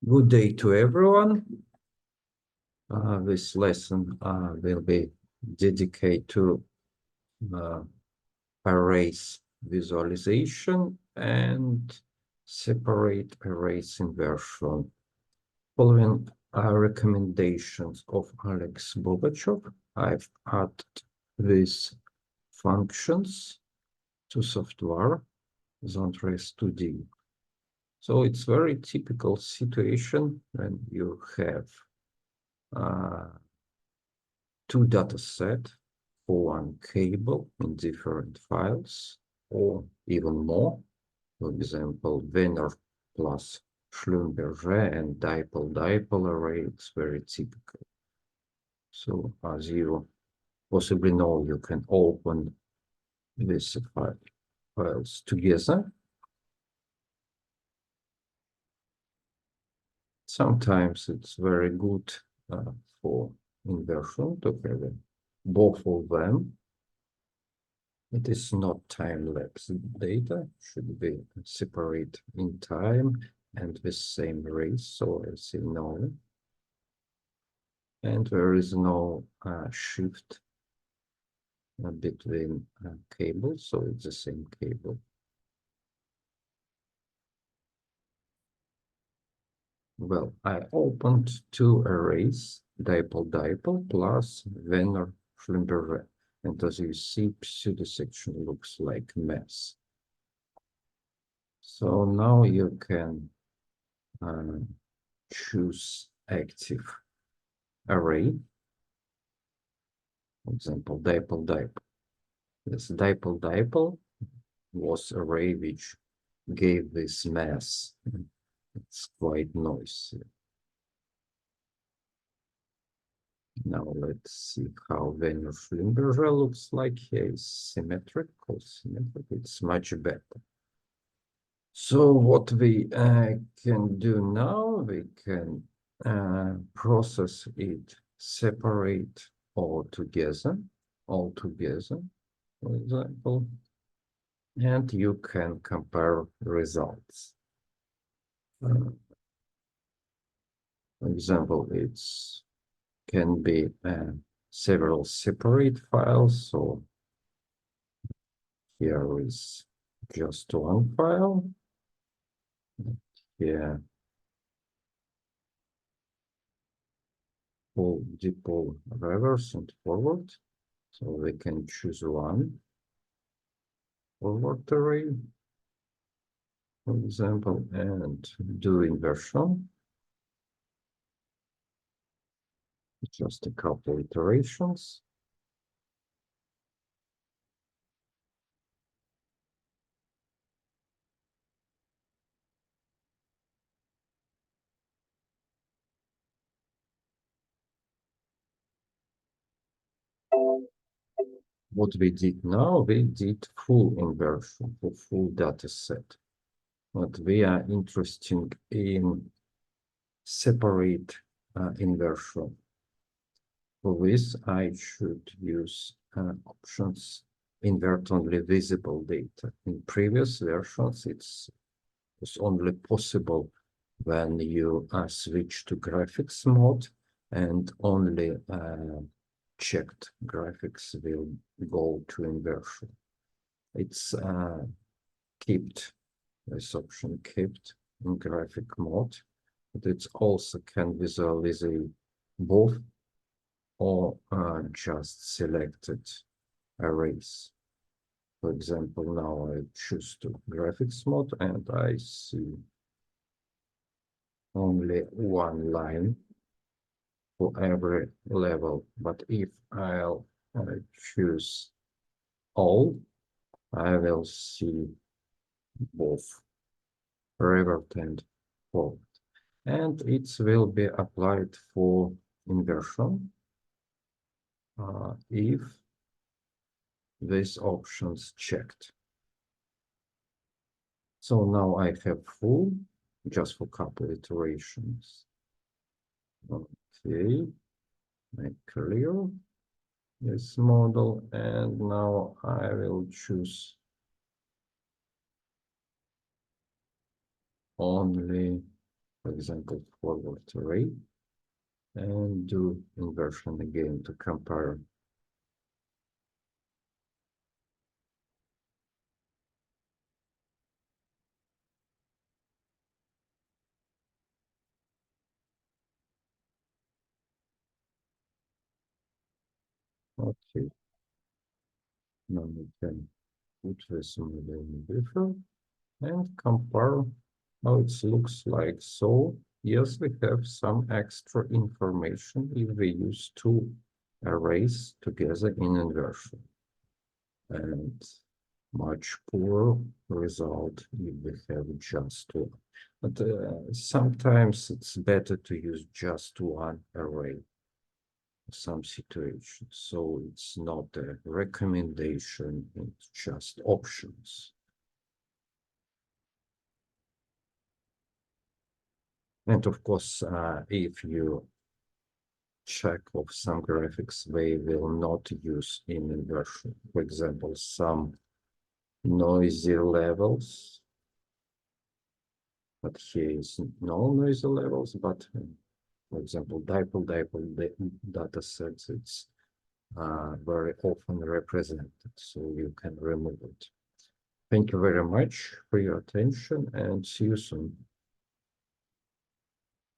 Good day to everyone. This lesson will be dedicated to arrays visualization and separate arrays inversion. Following recommendations of Alex Bogachev, I've added these functions to software ZondRes2D. So it's very typical situation when you have two data sets for one cable in different files, or even more. For example, Venner plus Schlumberger and dipole-dipole array, it's very typical. So as you possibly know, you can open these files together. Sometimes it's very good for inversion to have both of them. It is not time-lapse data, should be separate in time and the same arrays, so as you know. And there is no shift between cables, so it's the same cable. Well, I opened two arrays, dipole-dipole plus Venner Schlumberger. And as you see, pseudo section looks like a mess. So now you can choose active array. For example, dipole-dipole. This dipole-dipole was array which gave this mess. It's quite noisy. Now let's see how Venner Schlumberger looks like. Here is symmetrical. It's much better. So what we can do now, we can process it separate all together, for example, and you can compare results. For example, it's can be several separate files. So here is just one file. Here, pull, dipole, reverse, and forward. So we can choose one forward array, for example, and do inversion. Just a couple iterations. What we did now, we did full inversion for full data set. But we are interested in separate inversion. For this, I should use options invert only visible data. In previous versions, it was only possible when you switch to graphics mode, and only checked graphics will go to inversion. It's kept, this option kept in graphic mode, but it also can visualize both or just selected arrays. For example, now I choose to graphics mode and I see only one line for every level. But if I'll choose all, I will see both revert and forward. And it will be applied for inversion if these options checked. So now I have full, just for couple iterations. Okay, I clear this model, and now I will choose only for example, forward array, and do inversion again to compare. Okay, now we can put this in the buffer and compare how it looks like. So yes, we have some extra information if we use two arrays together in inversion, and much poorer result if we have just one. But sometimes it's better to use just one array in some situations. So it's not a recommendation, it's just options. And of course, if you check of some graphics, they will not use in inversion. For example, some noisy levels, but here is no noisy levels, but for example, dipole data sets, it's very often represented, so you can remove it. Thank you very much for your attention and see you soon.